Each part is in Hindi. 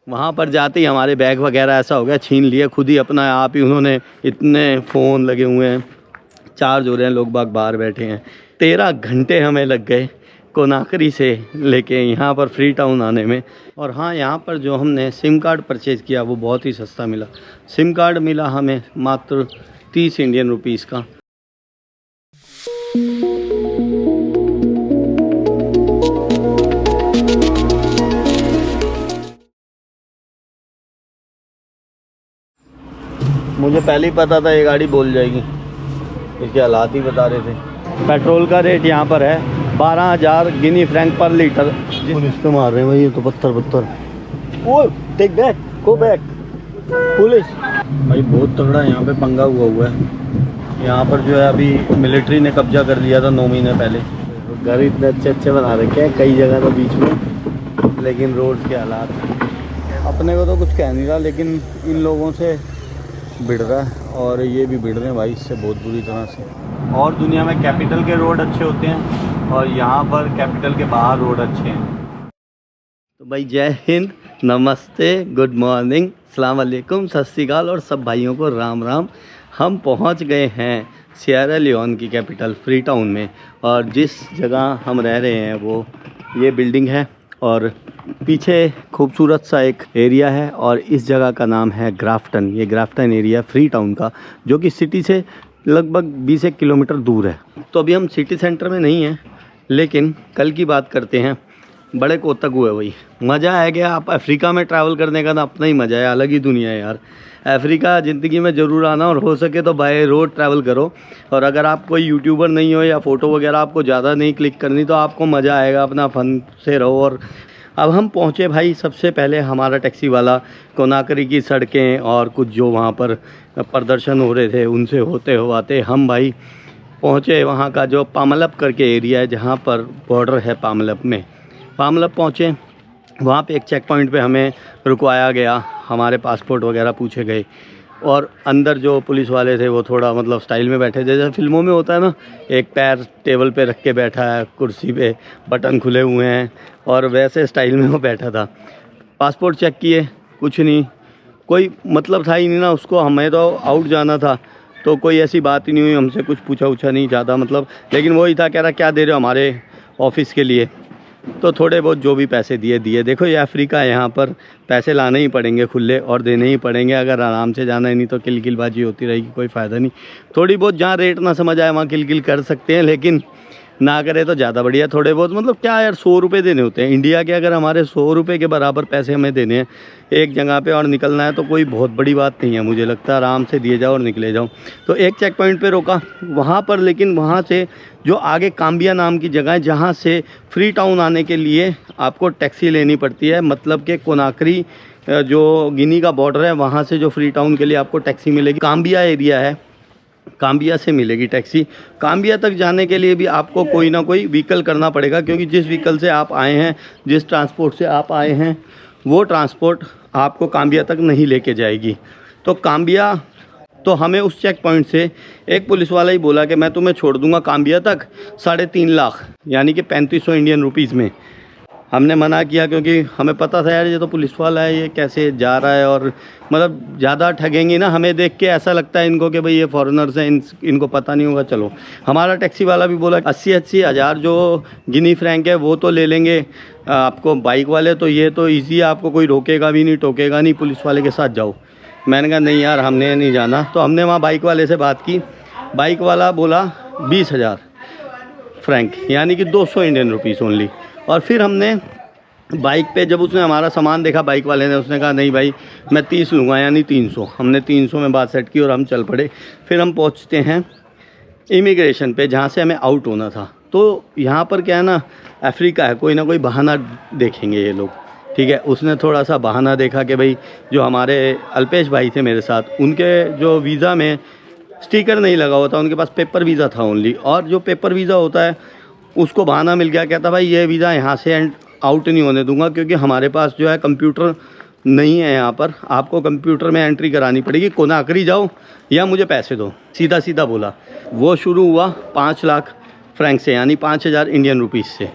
वहाँ पर जाते ही हमारे बैग वगैरह ऐसा हो गया छीन लिए खुद ही अपना आप ही उन्होंने। इतने फ़ोन लगे हुए हैं, चार्ज हो रहे हैं, लोग बाग बाहर बैठे हैं। 13 घंटे हमें लग गए कोनाक्री से लेके यहाँ पर फ्री टाउन आने में। और हाँ, यहाँ पर जो हमने सिम कार्ड परचेज़ किया वो बहुत ही सस्ता मिला। सिम कार्ड मिला हमें मात्र 30 इंडियन रुपीज़ का। मुझे पहले ही पता था ये गाड़ी बोल जाएगी, इसके हालात ही बता रहे थे। पेट्रोल का रेट यहाँ पर है 12,000 Guinea franc per litre. Police तो मार रहे हैं भाई, ये तो पत्थर। Oh take back, go back police. भाई बहुत तगड़ा यहाँ पे पंगा हुआ है। यहाँ पर जो है अभी मिलिट्री ने कब्जा कर लिया था 9 महीने पहले। घर इतने अच्छे बना रखे हैं कई जगह तो बीच में, लेकिन रोड के हालात अपने को तो कुछ कह नहीं रहा, लेकिन इन लोगों से बिड़ रहा है और ये भी बिड़ रहे हैं भाई इससे बहुत बुरी तरह से। और दुनिया में कैपिटल के रोड अच्छे होते हैं और यहाँ पर कैपिटल के बाहर रोड अच्छे हैं। तो भाई जय हिंद, नमस्ते, गुड मॉर्निंग, अस्सलाम वालेकुम, सत श्री अकाल और सब भाइयों को राम राम। हम पहुँच गए हैं सिएरा लियोन की कैपिटल फ्री टाउन में, और जिस जगह हम रह रहे हैं वो ये बिल्डिंग है और पीछे खूबसूरत सा एक एरिया है और इस जगह का नाम है ग्राफ्टन। ये ग्राफ्टन एरिया फ्री टाउन का, जो कि सिटी से लगभग 20 किलोमीटर दूर है। तो अभी हम सिटी सेंटर में नहीं हैं, लेकिन कल की बात करते हैं। बड़े कोतक हुए भाई, मज़ा आ गया। आप अफ्रीका में ट्रैवल करने का तो अपना ही मज़ा है, अलग ही दुनिया है यार। अफ्रीका ज़िंदगी में ज़रूर आना, और हो सके तो बाय रोड ट्रैवल करो। और अगर आप कोई यूट्यूबर नहीं हो या फ़ोटो वगैरह आपको ज़्यादा नहीं क्लिक करनी, तो आपको मज़ा आएगा, अपना फ़न से रहो। और अब हम पहुँचे भाई, सबसे पहले हमारा टैक्सी वाला कोनाक्री की सड़कें और कुछ जो वहाँ पर प्रदर्शन हो रहे थे उनसे होते हुआते हम भाई पहुँचे वहाँ का जो पामलप करके एरिया है, जहाँ पर बॉर्डर है पामलप में। पामलप पहुँचे, वहाँ पे एक चेक पॉइंट पे हमें रुकवाया गया, हमारे पासपोर्ट वगैरह पूछे गए। और अंदर जो पुलिस वाले थे वो थोड़ा मतलब स्टाइल में बैठे, जैसे फिल्मों में होता है ना, एक पैर टेबल पे रख के बैठा है, कुर्सी पे बटन खुले हुए हैं, और वैसे स्टाइल में वो बैठा था। पासपोर्ट चेक किए, कुछ नहीं, कोई मतलब था ही नहीं ना उसको। हमें तो आउट जाना था, तो कोई ऐसी बात ही नहीं हुई, हमसे कुछ पूछा नहीं ज़्यादा मतलब। लेकिन वही था, कह रहा क्या दे रहे हो हमारे ऑफिस के लिए, तो थोड़े बहुत जो भी पैसे दिए। देखो ये अफ्रीका है, यहाँ पर पैसे लाने ही पड़ेंगे खुले और देने ही पड़ेंगे। अगर आराम से जाना ही नहीं तो किलकिलबाजी होती रहेगी, कोई फ़ायदा नहीं। थोड़ी बहुत जहाँ रेट ना समझ आए वहाँ किलकिल कर सकते हैं, लेकिन ना करे तो ज़्यादा बढ़िया। थोड़े बहुत मतलब क्या यार, 100 रुपये देने होते हैं इंडिया के। अगर हमारे 100 रुपये के बराबर पैसे हमें देने हैं एक जगह पे और निकलना है, तो कोई बहुत बड़ी बात नहीं है। मुझे लगता है आराम से दिए जाओ और निकले जाओ। तो एक चेक पॉइंट पे रोका वहाँ पर, लेकिन वहाँ से जो आगे काम्बिया नाम की जगह है, जहाँ से फ्री टाउन आने के लिए आपको टैक्सी लेनी पड़ती है। मतलब कि कोनाक्री जो गिनी का बॉर्डर है, वहाँ से जो फ्री टाउन के लिए आपको टैक्सी मिलेगी, काम्बिया एरिया है, काम्बिया से मिलेगी टैक्सी। काम्बिया तक जाने के लिए भी आपको कोई ना कोई व्हीकल करना पड़ेगा, क्योंकि जिस व्हीकल से आप आए हैं, जिस ट्रांसपोर्ट से आप आए हैं, वो ट्रांसपोर्ट आपको काम्बिया तक नहीं लेके जाएगी। तो काम्बिया, तो हमें उस चेक पॉइंट से एक पुलिस वाला ही बोला कि मैं तुम्हें छोड़ दूंगा काम्बिया तक 3.5 लाख, यानी कि 3500 इंडियन रुपीज़ में। हमने मना किया, क्योंकि हमें पता था यार ये तो पुलिस वाला है, ये कैसे जा रहा है, और मतलब ज़्यादा ठगेंगे ना। हमें देख के ऐसा लगता है इनको कि भाई ये फॉरेनर्स हैं, इनको पता नहीं होगा। चलो, हमारा टैक्सी वाला भी बोला 80 हज़ार जो गिनी फ्रैंक है वो तो ले लेंगे आपको बाइक वाले, तो ये तो ईजी है, आपको कोई रोकेगा भी नहीं, टोकेगा नहीं, पुलिस वाले के साथ जाओ। मैंने कहा नहीं यार, हमने नहीं जाना। तो हमने वहाँ बाइक वाले से बात की, बाइक वाला बोला 20,000 फ्रैंक, यानी कि 200 इंडियन रुपीज़ ओनली। और फिर हमने बाइक पे जब उसने हमारा सामान देखा बाइक वाले ने, उसने कहा नहीं भाई मैं 30 लूँगा, यानी 300। हमने 300 में बात सेट की और हम चल पड़े। फिर हम पहुँचते हैं इमिग्रेशन पे, जहाँ से हमें आउट होना था। तो यहाँ पर क्या है ना, अफ्रीका है, कोई ना कोई बहाना देखेंगे ये लोग, ठीक है। उसने थोड़ा सा बहाना देखा कि भाई जो हमारे अल्पेश भाई थे मेरे साथ, उनके जो वीज़ा में स्टिकर नहीं लगा हुआ था, उनके पास पेपर वीज़ा था ओनली। और जो पेपर वीज़ा होता है उसको बहाना मिल गया, कहता भाई ये वीज़ा यहाँ से आउट नहीं होने दूंगा, क्योंकि हमारे पास जो है कंप्यूटर नहीं है यहाँ पर, आपको कंप्यूटर में एंट्री करानी पड़ेगी, कोनाक्री जाओ या मुझे पैसे दो, सीधा सीधा बोला। वो शुरू हुआ 5 लाख फ्रैंक से, यानी 5,000 इंडियन रुपीज़ से।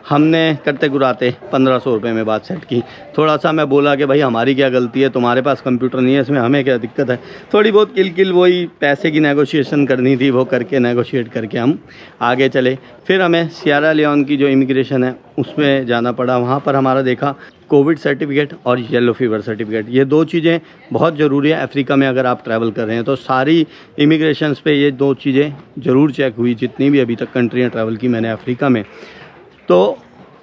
हमने करते गुराते 1500 रुपये में बात सेट की। थोड़ा सा मैं बोला कि भाई हमारी क्या गलती है, तुम्हारे पास कंप्यूटर नहीं है, इसमें हमें क्या दिक्कत है। थोड़ी बहुत किल वही पैसे की नेगोशिएशन करनी थी, वो करके नेगोशिएट करके हम आगे चले। फिर हमें सिएरा लियोन की जो इमिग्रेशन है उसमें जाना पड़ा। वहाँ पर हमारा देखा कोविड सर्टिफिकेट और येलो फीवर सर्टिफिकेट, ये 2 चीज़ें बहुत ज़रूरी है अफ्रीका में अगर आप ट्रैवल कर रहे हैं। तो सारी इमिग्रेशंस पे ये 2 चीज़ें ज़रूर चेक हुई, जितनी भी अभी तक कंट्रियाँ ट्रैवल की मैंने अफ्रीका में, तो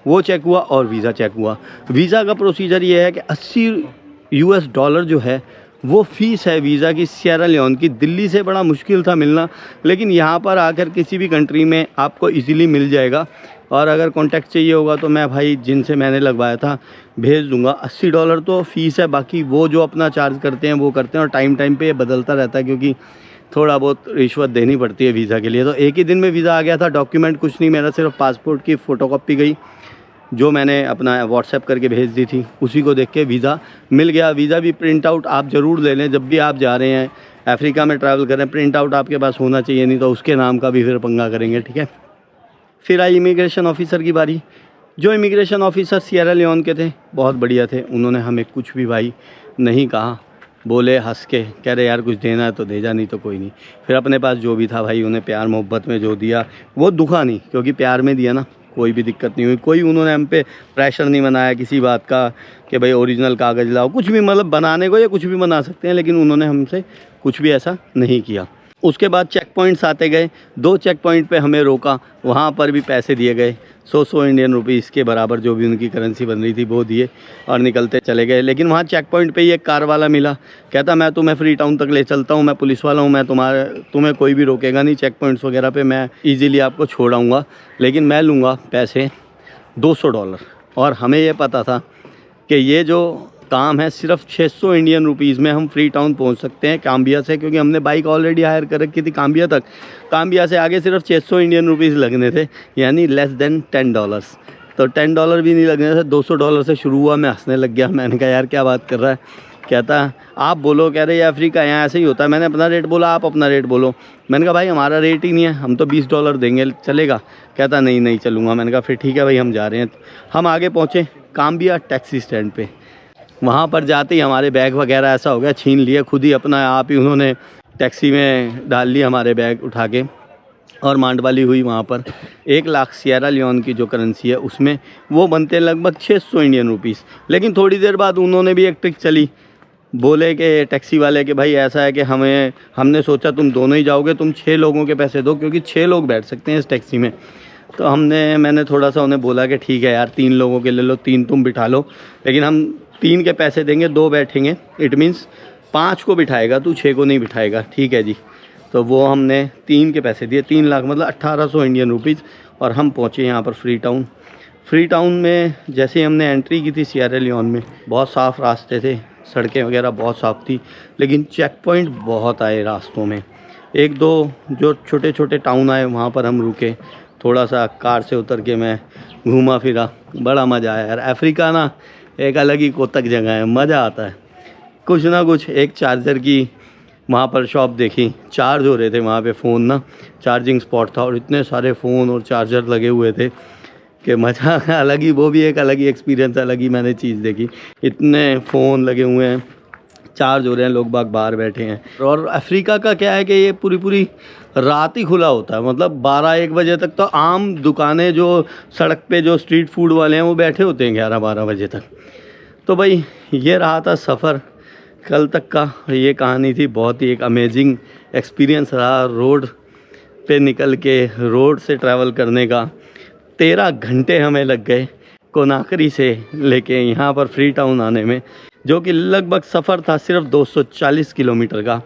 वो चेक हुआ और वीज़ा चेक हुआ। वीज़ा का प्रोसीजर ये है कि $80 जो है वो फ़ीस है वीज़ा की सिएरा लियोन की। दिल्ली से बड़ा मुश्किल था मिलना, लेकिन यहाँ पर आकर किसी भी कंट्री में आपको इजीली मिल जाएगा। और अगर कॉन्टैक्ट चाहिए होगा तो मैं भाई जिनसे मैंने लगवाया था भेज दूँगा। $80 तो फ़ीस है, बाकी वो जो अपना चार्ज करते हैं वो करते हैं। और टाइम पे ये बदलता रहता है क्योंकि थोड़ा बहुत रिश्वत देनी पड़ती है वीज़ा के लिए। तो एक ही दिन में वीज़ा आ गया था। डॉक्यूमेंट कुछ नहीं, मेरा सिर्फ पासपोर्ट की फ़ोटोकॉपी गई जो मैंने अपना व्हाट्सएप करके भेज दी थी, उसी को देख के वीज़ा मिल गया। वीज़ा भी प्रिंट आउट आप ज़रूर ले लें जब भी आप जा रहे हैं अफ्रीका में ट्रैवल करें। प्रिंट आउट आपके पास होना चाहिए, नहीं तो उसके नाम का भी फिर पंगा करेंगे, ठीक है। फिर आई इमिग्रेशन ऑफिसर की बारी। जो इमिग्रेशन ऑफिसर सिएरा लियोन के थे बहुत बढ़िया थे, उन्होंने हमें कुछ भी भाई नहीं कहा। बोले हंस के, कह रहे यार कुछ देना है तो दे जा, नहीं तो कोई नहीं। फिर अपने पास जो भी था भाई उन्हें प्यार मोहब्बत में जो दिया वो दुखा नहीं, क्योंकि प्यार में दिया ना, कोई भी दिक्कत नहीं हुई। कोई उन्होंने हम पे प्रेशर नहीं बनाया किसी बात का कि भाई ओरिजिनल कागज़ लाओ, कुछ भी, मतलब बनाने को या कुछ भी बना सकते हैं, लेकिन उन्होंने हमसे कुछ भी ऐसा नहीं किया। उसके बाद चेक पॉइंट्स आते गए। 2 चेक पॉइंट पे हमें रोका, वहाँ पर भी पैसे दिए गए 100 इंडियन रुपीज़ के बराबर, जो भी उनकी करेंसी बन रही थी वो दिए और निकलते चले गए। लेकिन वहाँ चेक पॉइंट पे ही एक कार वाला मिला, कहता मैं तुम्हें फ्री टाउन तक ले चलता हूँ, मैं पुलिस वाला हूँ, मैं तुम्हें कोई भी रोकेगा नहीं, चेक पॉइंट्स वगैरह पे मैं ईज़िली आपको छोड़ाऊँगा, लेकिन मैं लूँगा पैसे $200। और हमें ये पता था कि ये जो काम है सिर्फ 600 इंडियन रुपीज़ में हम फ्री टाउन पहुंच सकते हैं काम्बिया से, क्योंकि हमने बाइक ऑलरेडी हायर कर रखी थी काम्बिया तक। काम्बिया से आगे सिर्फ 600 इंडियन रुपीज़ लगने थे, यानी लेस देन $10। तो $10 भी नहीं लगने थे, $200 से शुरू हुआ। मैं हंसने लग गया, मैंने कहा यार क्या बात कर रहा है। कहता आप बोलो, कह रहे ये अफ्रीका यहाँ ऐसे ही होता है। मैंने अपना रेट बोला, आप अपना रेट बोलो। मैंने कहा भाई हमारा रेट ही नहीं है, हम तो $20 देंगे, चलेगा? कहता नहीं चलूँगा। मैंने कहा फिर ठीक है भाई, हम जा रहे हैं। हम आगे पहुँचे काम्बिया टैक्सी स्टैंड पे। वहाँ पर जाते ही हमारे बैग वगैरह ऐसा हो गया, छीन लिए खुद ही, अपना आप ही उन्होंने टैक्सी में डाल लिए हमारे बैग उठा के। और मांडवाली हुई वहाँ पर 1 लाख सिएरा लियोन की जो करेंसी है उसमें वो बनते हैं लगभग 600 इंडियन रुपीज़। लेकिन थोड़ी देर बाद उन्होंने भी एक ट्रिक चली, बोले कि टैक्सी वाले कि भाई ऐसा है कि हमने सोचा तुम दोनों ही जाओगे, तुम 6 लोगों के पैसे दो, क्योंकि 6 लोग बैठ सकते हैं इस टैक्सी में। तो मैंने थोड़ा सा उन्हें बोला कि ठीक है यार 3 लोगों के ले लो, 3 तुम बिठा लो, लेकिन हम 3 के पैसे देंगे, 2 बैठेंगे, इट मीन्स 5 को बिठाएगा तू, 6 को नहीं बिठाएगा, ठीक है जी। तो वो हमने 3 के पैसे दिए, 3 लाख मतलब 1800 इंडियन रुपीज़। और हम पहुँचे यहाँ पर फ्री टाउन में। जैसे ही हमने एंट्री की थी सिएरा लियोन में, बहुत साफ़ रास्ते थे, सड़कें वगैरह बहुत साफ़ थी, लेकिन चेक पॉइंट बहुत आए रास्तों में। 1-2 जो छोटे छोटे टाउन आए वहाँ पर हम रुके, थोड़ा सा कार से उतर के मैं घूमा फिरा, बड़ा मज़ा आया यार। अफ्रीका ना एक अलग ही कोतक जगह है, मज़ा आता है। कुछ ना कुछ, एक चार्जर की वहाँ पर शॉप देखी, चार्ज हो रहे थे वहाँ पे फ़ोन ना, चार्जिंग स्पॉट था और इतने सारे फ़ोन और चार्जर लगे हुए थे कि मज़ा अलग ही, वो भी एक अलग ही एक्सपीरियंस, अलग ही मैंने चीज़ देखी। इतने फ़ोन लगे हुए हैं, चार्ज हो रहे हैं, लोग बाग बाहर बैठे हैं। और अफ्रीका का क्या है कि ये पूरी रात ही खुला होता है, मतलब 12-1 बजे तक तो आम दुकानें, जो सड़क पे जो स्ट्रीट फूड वाले हैं वो बैठे होते हैं 11-12 बजे तक। तो भाई ये रहा था सफ़र कल तक का, ये कहानी थी। बहुत ही एक अमेजिंग एक्सपीरियंस रहा रोड पे निकल के, रोड से ट्रैवल करने का। 13 घंटे हमें लग गए कोनाक्री से लेके यहाँ पर फ्री टाउन आने में, जो कि लगभग सफ़र था सिर्फ 240 किलोमीटर का।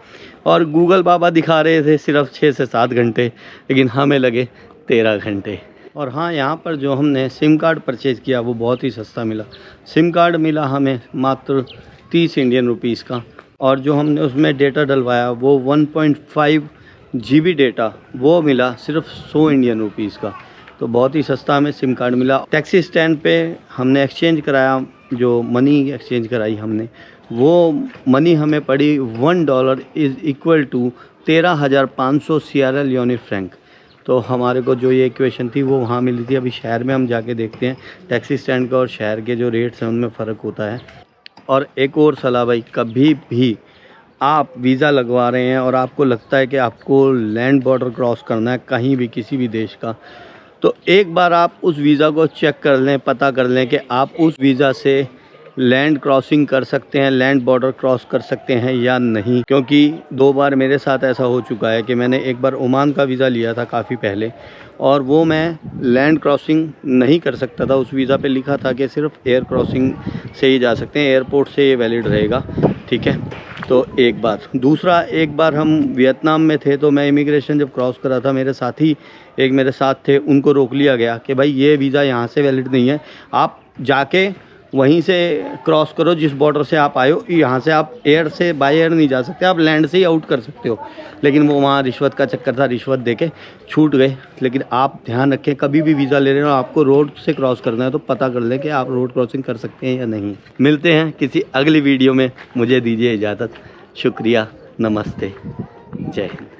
और गूगल बाबा दिखा रहे थे सिर्फ 6 से 7 घंटे, लेकिन हमें लगे 13 घंटे। और हाँ, यहाँ पर जो हमने सिम कार्ड परचेज़ किया वो बहुत ही सस्ता मिला। सिम कार्ड मिला हमें मात्र 30 इंडियन रुपीज़ का, और जो हमने उसमें डेटा डलवाया वो 1.5 GB डेटा वो मिला सिर्फ 100 इंडियन रुपीज़ का। तो बहुत ही सस्ता हमें सिम कार्ड मिला। टैक्सी स्टैंड पे हमने एक्सचेंज कराया, जो मनी एक्सचेंज कराई हमने, वो मनी हमें पड़ी $1 is equal to 13,500 Sierra Leone franc. तो हमारे को जो ये इक्वेशन थी वो वहाँ मिली थी। अभी शहर में हम जाके देखते हैं टैक्सी स्टैंड का और शहर के जो रेट्स हैं उनमें फ़र्क होता है। और एक और सलाह भाई, कभी भी आप वीज़ा लगवा रहे हैं और आपको लगता है कि आपको लैंड बॉर्डर क्रॉस करना है कहीं भी किसी भी देश का, तो एक बार आप उस वीज़ा को चेक कर लें, पता कर लें कि आप उस वीज़ा से लैंड क्रॉसिंग कर सकते हैं, लैंड बॉर्डर क्रॉस कर सकते हैं या नहीं। क्योंकि 2 बार मेरे साथ ऐसा हो चुका है कि मैंने एक बार ओमान का वीज़ा लिया था काफ़ी पहले, और वो मैं लैंड क्रॉसिंग नहीं कर सकता था। उस वीज़ा पे लिखा था कि सिर्फ एयर क्रॉसिंग से ही जा सकते हैं, एयरपोर्ट से ये वैलिड रहेगा, ठीक है। तो एक बार, दूसरा, एक बार हम वियतनाम में थे तो मैं इमिग्रेशन जब क्रॉस कर रहा था, मेरे साथी एक मेरे साथ थे, उनको रोक लिया गया कि भाई ये वीज़ा यहाँ से वैलिड नहीं है, आप जाके वहीं से क्रॉस करो जिस बॉर्डर से आप आए हो, यहाँ से आप एयर से बाय एयर नहीं जा सकते, आप लैंड से ही आउट कर सकते हो। लेकिन वो वहाँ रिश्वत का चक्कर था, रिश्वत देके छूट गए। लेकिन आप ध्यान रखें, कभी भी वीज़ा ले रहे हो आपको रोड से क्रॉस करना है तो पता कर लें कि आप रोड क्रॉसिंग कर सकते हैं या नहीं। मिलते हैं किसी अगली वीडियो में, मुझे दीजिए इजाज़त। शुक्रिया, नमस्ते, जय हिंद।